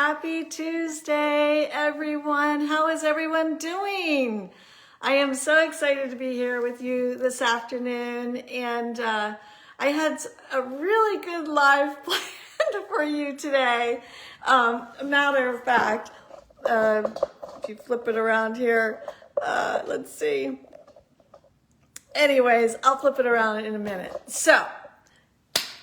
Happy Tuesday, everyone. How is everyone doing? I am so excited to be here with you this afternoon, and I had a really good live plan for you today. Matter of fact, if you flip it around here, let's see. Anyways, I'll flip it around in a minute. So,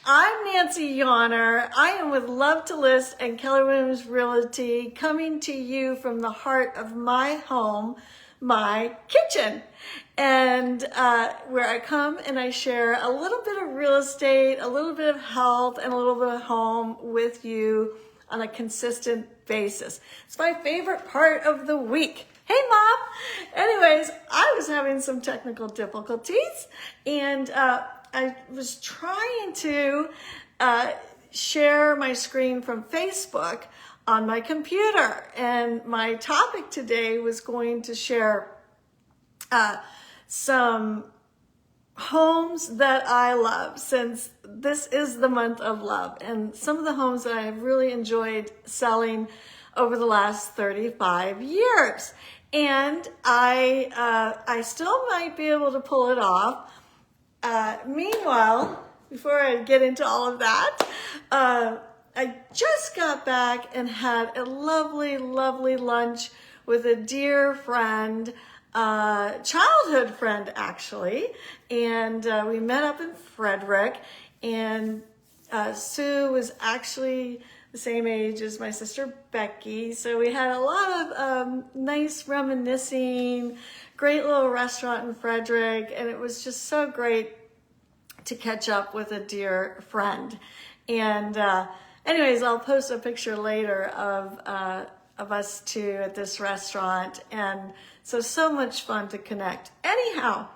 I'm Nancy Yawner. I am with Love to List and Keller Williams Realty, coming to you from the heart of my home, my kitchen, and where I come and I share a little bit of real estate, a little bit of health, and a little bit of home with you on a consistent basis. It's my favorite part of the week. Hey, Mom. Anyways, I was having some technical difficulties, and I was trying to share my screen from Facebook on my computer. And my topic today was going to share some homes that I love, since this is the month of love, and some of the homes that I have really enjoyed selling over the last 35 years. And I still might be able to pull it off. Meanwhile, before I get into all of that, I just got back and had a lovely, lovely lunch with a dear friend, childhood friend actually, and we met up in Frederick, and Sue was actually the same age as my sister Becky, so we had a lot of nice reminiscing, great little restaurant in Frederick, and it was just so great to catch up with a dear friend. And anyways, I'll post a picture later of us two at this restaurant, and so much fun to connect. Anyhow,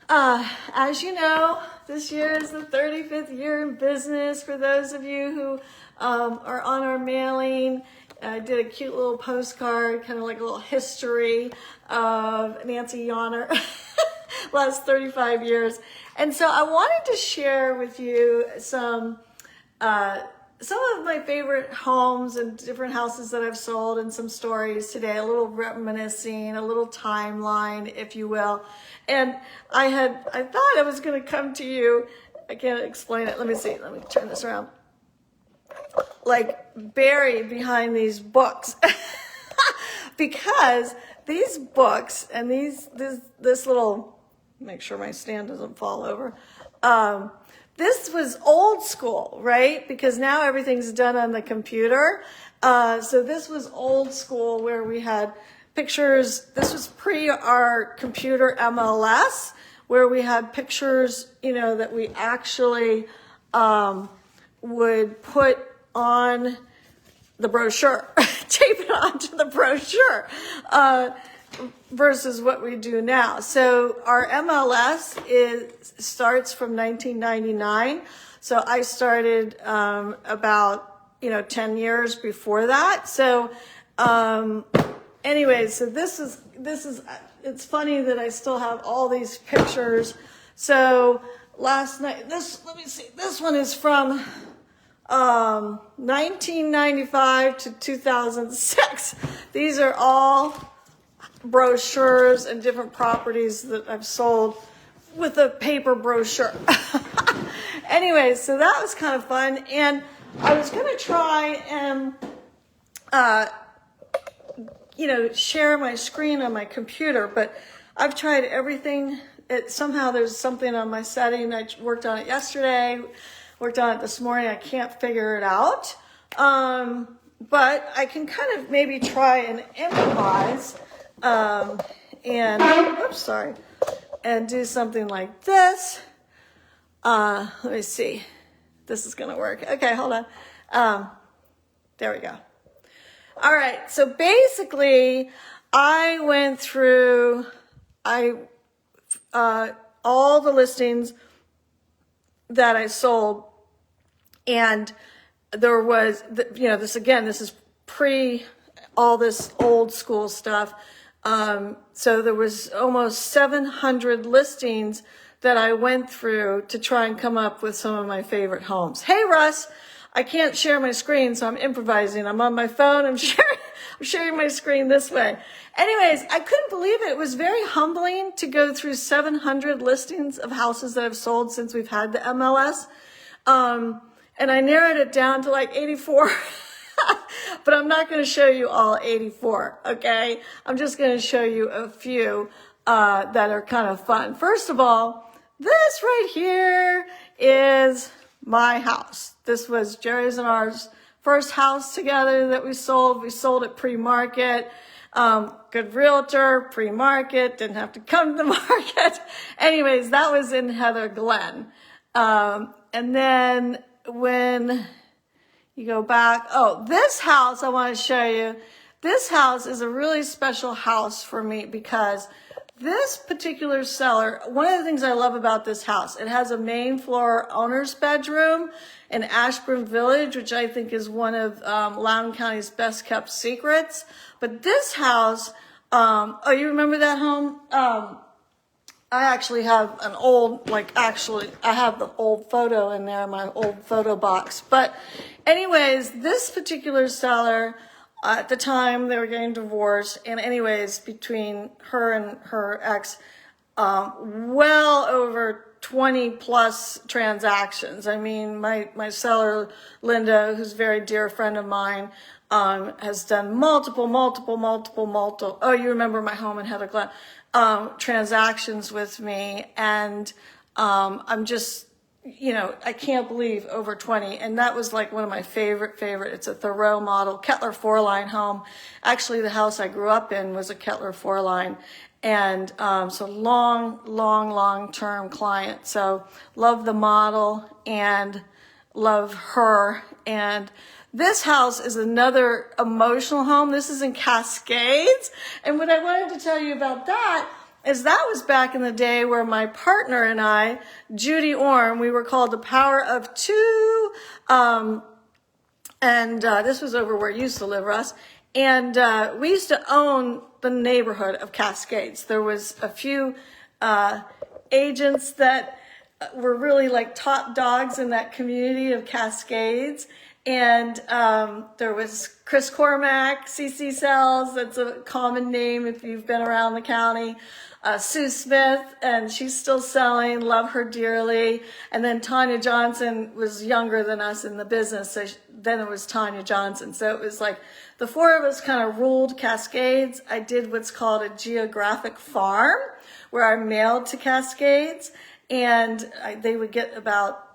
as you know, this year is the 35th year in business. For those of you who are on our mailing, I did a cute little postcard, kind of like a little history of Nancy Yawner, last 35 years. And so I wanted to share with you some of my favorite homes and different houses that I've sold, and some stories today, a little reminiscing, a little timeline, if you will. And I thought I was going to come to you. I can't explain it. Let me see. Let me turn this around. Like buried behind these books, because these books and this little, make sure my stand doesn't fall over. This was old school, right? Because now everything's done on the computer. So this was old school, where we had pictures. This was pre our computer MLS, where we had pictures, that we actually would put on the brochure, tape it onto the brochure, versus what we do now. So our MLS starts from 1999. So I started about 10 years before that. So anyways, so this is it's funny that I still have all these pictures. So last night, let me see, this one is from 1995 to 2006. These are all brochures and different properties that I've sold with a paper brochure. Anyway, so that was kind of fun. And I was going to try and, share my screen on my computer, but I've tried everything. Somehow there's something on my setting. I worked on it yesterday, worked on it this morning. I can't figure it out. But I can kind of maybe try and improvise, and do something like this. Let me see. This is going to work. Okay, hold on. There we go. All right. So basically, I went through all the listings that I sold, and there was, this is pre all this old school stuff. So there was almost 700 listings that I went through to try and come up with some of my favorite homes. Hey, Russ. I can't share my screen, so I'm improvising. I'm on my phone. I'm sharing my screen this way. Anyways, I couldn't believe it. It was very humbling to go through 700 listings of houses that have sold since we've had the MLS. And I narrowed it down to like 84. But I'm not going to show you all 84, okay? I'm just going to show you a few that are kind of fun. First of all, this right here is my house. This was Jerry's and ours first house together that we sold. We sold it pre-market. Good realtor, pre-market, didn't have to come to the market. Anyways, that was in Heather Glen. And then when you go back, this house I want to show you. This house is a really special house for me because this particular seller, one of the things I love about this house, it has a main floor owner's bedroom in Ashburn Village, which I think is one of Loudoun County's best kept secrets. But this house, you remember that home? I actually have an old, I have the old photo in there, my old photo box. But anyways, this particular seller, at the time they were getting divorced, and anyways, between her and her ex, well over 20 plus transactions. I mean, my seller, Linda, who's a very dear friend of mine, has done multiple, you remember my home in Heather Glen, transactions with me. And, I'm just, I can't believe over 20. And that was like one of my favorite. It's a Thoreau model, Kettler 4-line home. Actually, the house I grew up in was a Kettler 4-line. And, so long-term client. So love the model and love her. And this house is another emotional home. This is in Cascades. And what I wanted to tell you about that is that was back in the day where my partner and I, Judy Orm, we were called the Power of Two. This was over where you used to live, Russ. And we used to own the neighborhood of Cascades. There was a few agents that were really like top dogs in that community of Cascades. And there was Chris Cormack, CC Cells, that's a common name if you've been around the county. Sue Smith, and she's still selling, love her dearly. And then Tanya Johnson was younger than us in the business, so then it was Tanya Johnson. So it was like the four of us kind of ruled Cascades. I did what's called a geographic farm, where I mailed to Cascades, and they would get about,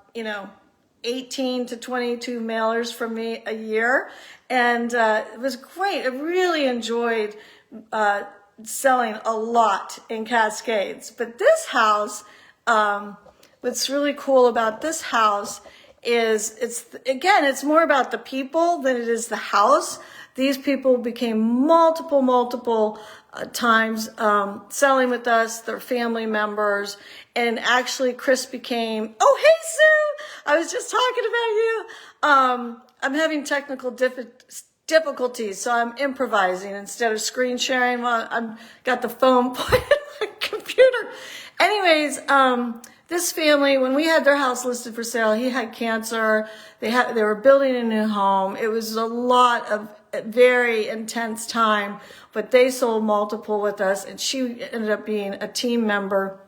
18 to 22 mailers from me a year. And it was great. I really enjoyed selling a lot in Cascades. But this house, what's really cool about this house is it's more about the people than it is the house. These people became multiple times selling with us, their family members. And actually Chris became, oh, hey, Sue, I was just talking about you. I'm having technical difficulties, so I'm improvising instead of screen sharing while I've got the phone pointed at my computer. Anyways, this family, when we had their house listed for sale, he had cancer. They were building a new home. It was a lot of very intense time, but they sold multiple with us, and she ended up being a team member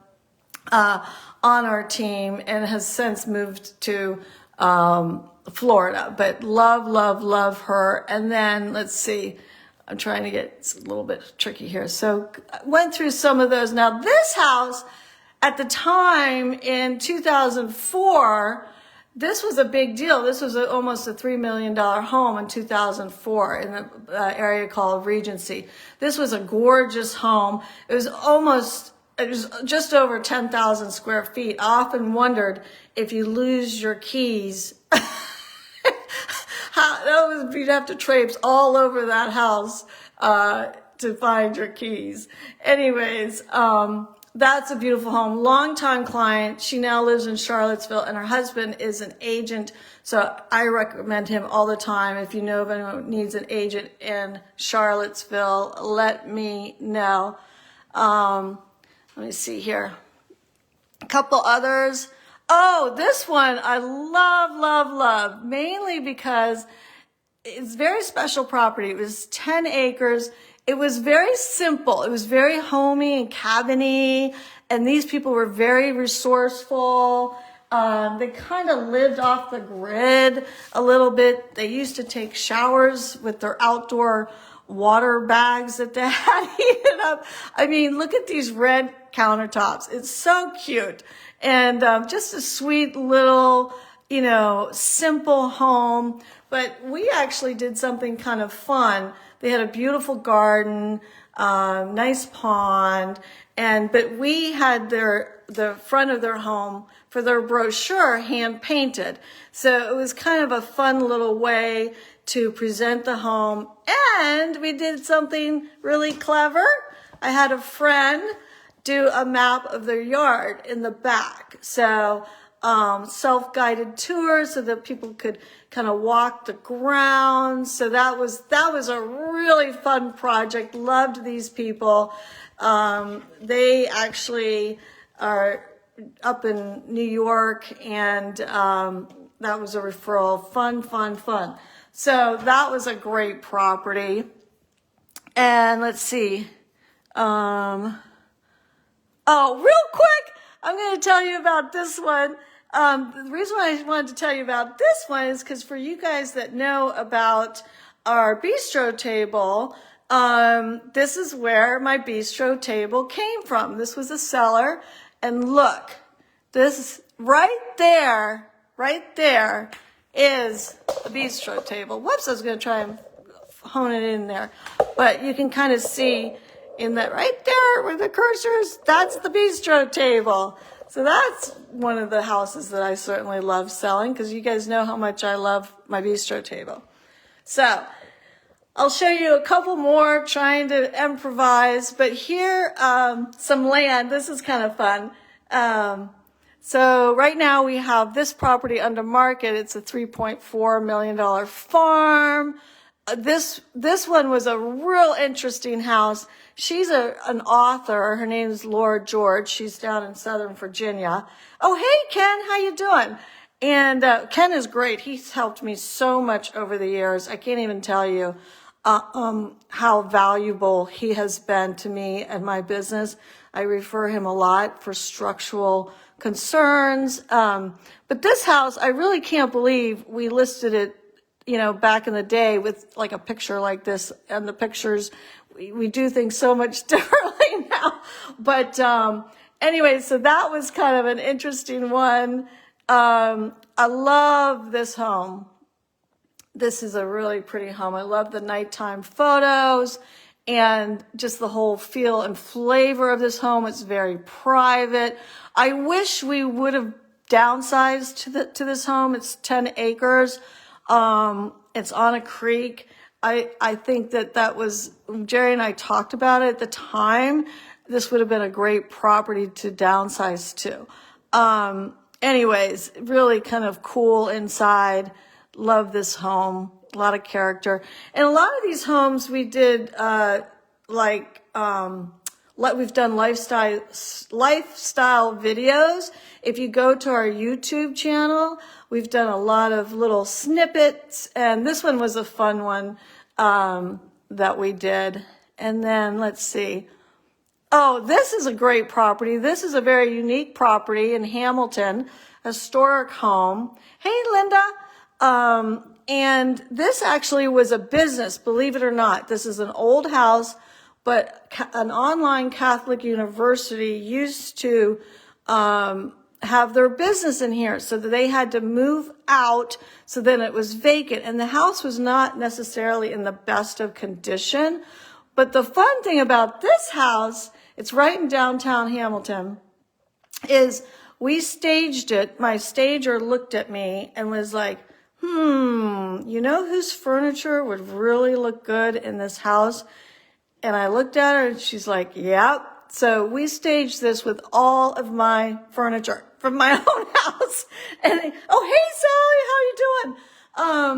on our team and has since moved to Florida. But love her. And then let's see, I'm trying to get, it's a little bit tricky here. So I went through some of those. Now this house at the time in 2004, this was a big deal. This was almost a $3 million home in 2004 in the area called Regency. This was a gorgeous home. It was just over 10,000 square feet. I often wondered if you lose your keys, you'd have to traipse all over that house to find your keys. Anyways, that's a beautiful home. Longtime client. She now lives in Charlottesville, and her husband is an agent. So I recommend him all the time. If you know of anyone who needs an agent in Charlottesville, let me know. Let me see here. A couple others. Oh, this one I love, love, love, mainly because it's very special property. It was 10 acres. It was very simple. It was very homey and cabiny. And these people were very resourceful. They kind of lived off the grid a little bit. They used to take showers with their outdoor water bags that they had heated up. I mean, look at these red countertops. It's so cute. And just a sweet little, simple home. But we actually did something kind of fun. They had a beautiful garden, nice pond, but we had the front of their home for their brochure hand painted. So it was kind of a fun little way to present the home. And we did something really clever. I had a friend do a map of their yard in the back. So self-guided tours so that people could kind of walk the grounds. So that was a really fun project. Loved these people. They actually are up in New York, and that was a referral. Fun, fun, fun. So that was a great property. And let's see. Oh, real quick, I'm going to tell you about this one. The reason why I wanted to tell you about this one is because for you guys that know about our bistro table, this is where my bistro table came from. This was a cellar. And look, this right there is the bistro table. Whoops, I was going to try and hone it in there. But you can kind of see in that right there where the cursors, that's the bistro table. So that's one of the houses that I certainly love selling because you guys know how much I love my bistro table. So I'll show you a couple more trying to improvise, but here, some land. This is kind of fun. So right now we have this property under market. It's a $3.4 million farm. This one was a real interesting house. She's an author. Her name is Laura George. She's down in Southern Virginia. Oh, hey, Ken, how you doing? And Ken is great. He's helped me so much over the years. I can't even tell you how valuable he has been to me and my business. I refer him a lot for structural concerns. But this house, I really can't believe we listed it, back in the day with like a picture like this, and the pictures, we do things so much differently now. But anyway, so that was kind of an interesting one. I love this home. This is a really pretty home. I love the nighttime photos and just the whole feel and flavor of this home. It's very private. I wish we would have downsized to this home. It's 10 acres. It's on a creek. I think that was, Jerry and I talked about it at the time. This would have been a great property to downsize to. Anyways, really kind of cool inside. Love this home. A lot of character. And a lot of these homes we did, we've done lifestyle videos. If you go to our YouTube channel, we've done a lot of little snippets, and this one was a fun one that we did. And then let's see. Oh, this is a great property. This is a very unique property in Hamilton, historic home. Hey, Linda. And this actually was a business, believe it or not. This is an old house, but an online Catholic university used to have their business in here, so that they had to move out, so then it was vacant. And the house was not necessarily in the best of condition. But the fun thing about this house, it's right in downtown Hamilton, is we staged it. My stager looked at me and was like, whose furniture would really look good in this house? And I looked at her and she's like, yep. So we staged this with all of my furniture from my own house. And oh, hey, Sally, how you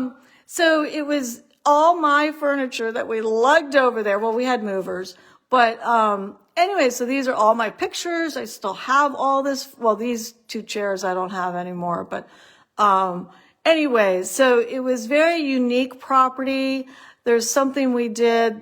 doing? So it was all my furniture that we lugged over there. Well, we had movers, but anyway, so these are all my pictures. I still have all this. Well, these two chairs I don't have anymore, but anyway, so it was very unique property. There's something we did.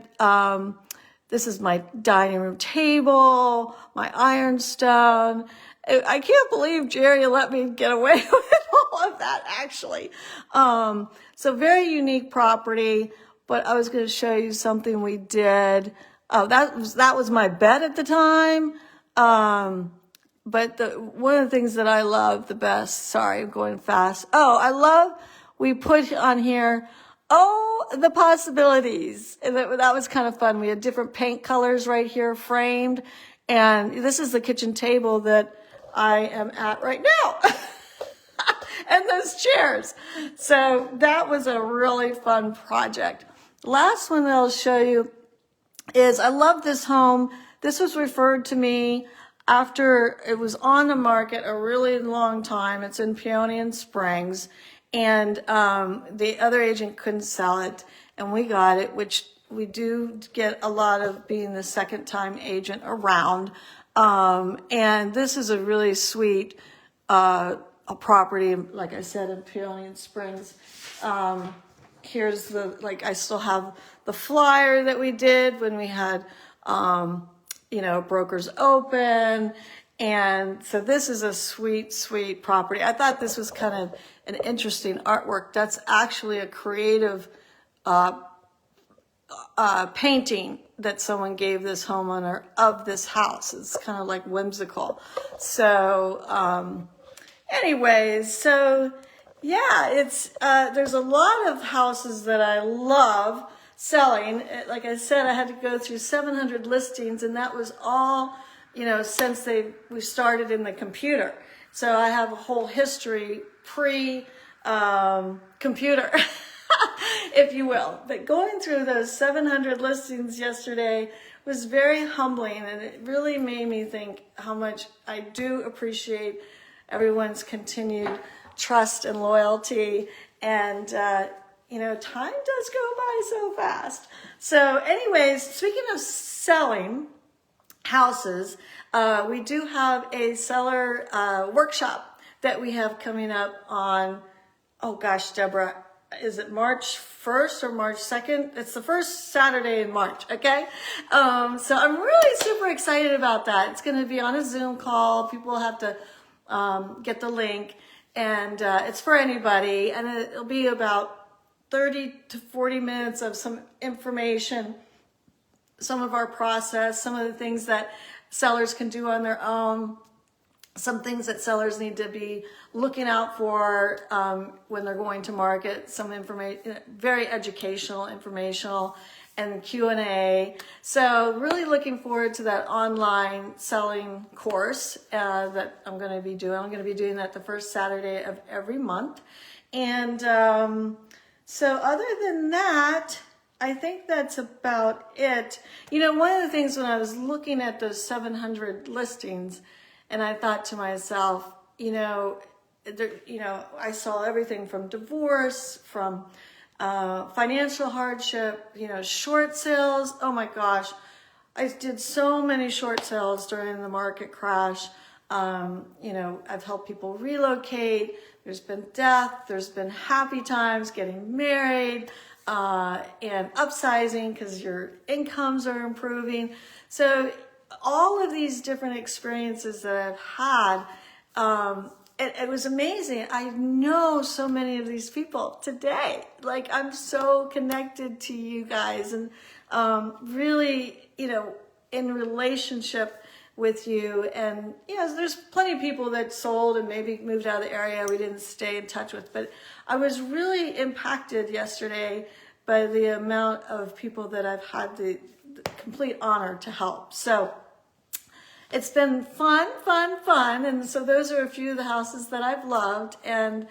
This is my dining room table, my ironstone. I can't believe Jerry let me get away with all of that, actually. So very unique property, but I was going to show you something we did. Oh, that was my bed at the time. But one of the things that I love the best, sorry, I'm going fast. Oh, we put on here, the possibilities. And that was kind of fun. We had different paint colors right here framed. And this is the kitchen table that I am at right now. And those chairs. So that was a really fun project. Last one that I'll show you is, I love this home. This was referred to me after it was on the market a really long time. It's in Peonian Springs, and the other agent couldn't sell it, and we got it, which we do get a lot of being the second time agent around. And this is a really sweet a property, like I said, in Peonian Springs. Here's I still have the flyer that we did when we had, brokers open. And so this is a sweet, sweet property. I thought this was kind of an interesting artwork. That's actually a creative painting that someone gave this homeowner of this house. It's kind of like whimsical. So, anyways, so yeah, it's, there's a lot of houses that I love selling. Like I said, I had to go through 700 listings, and that was all, since we started in the computer. So I have a whole history pre-computer, if you will. But going through those 700 listings yesterday was very humbling, and it really made me think how much I do appreciate everyone's continued trust and loyalty. And, time does go by so fast. So anyways, speaking of selling houses, we do have a seller workshop that we have coming up on, oh gosh, Deborah, is it March 1st or March 2nd? It's the first Saturday in March, okay? So I'm really super excited about that. It's going to be on a Zoom call. People will have to get the link, and it's for anybody, and it'll be about 30 to 40 minutes of some information, some of our process, some of the things that sellers can do on their own, some things that sellers need to be looking out for when they're going to market, some information, very educational, informational, and Q&A. So really looking forward to that online selling course that I'm going to be doing. I'm going to be doing that the first Saturday of every month. And so other than that, I think that's about it. One of the things when I was looking at those 700 listings, and I thought to myself, I saw everything from divorce, from financial hardship, short sales. Oh my gosh, I did so many short sales during the market crash. I've helped people relocate. There's been death. There's been happy times, getting married, and upsizing because your incomes are improving. So all of these different experiences that I've had, it was amazing. I know so many of these people today. Like, I'm so connected to you guys, and really, in relationship with you. And there's plenty of people that sold and maybe moved out of the area we didn't stay in touch with, but I was really impacted yesterday by the amount of people that I've had the complete honor to help. So it's been fun. And so those are a few of the houses that I've loved. And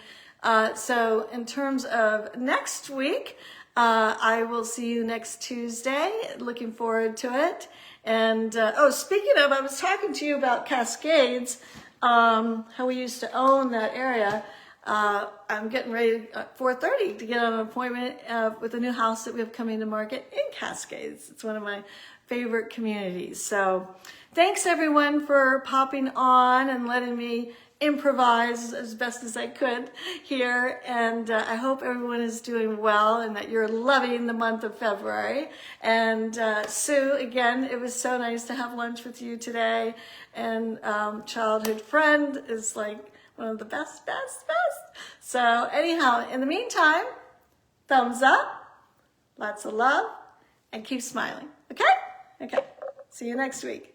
so in terms of next week, I will see you next Tuesday. Looking forward to it. And, speaking of, I was talking to you about Cascades, how we used to own that area. I'm getting ready at 4:30 to get on an appointment with a new house that we have coming to market in Cascades. It's one of my favorite communities. So thanks everyone for popping on and letting me improvise as best as I could here. And I hope everyone is doing well and that you're loving the month of February. And Sue, again, it was so nice to have lunch with you today. And childhood friend is like one of the best. So anyhow, in the meantime, thumbs up, lots of love, and keep smiling. Okay? Okay. See you next week.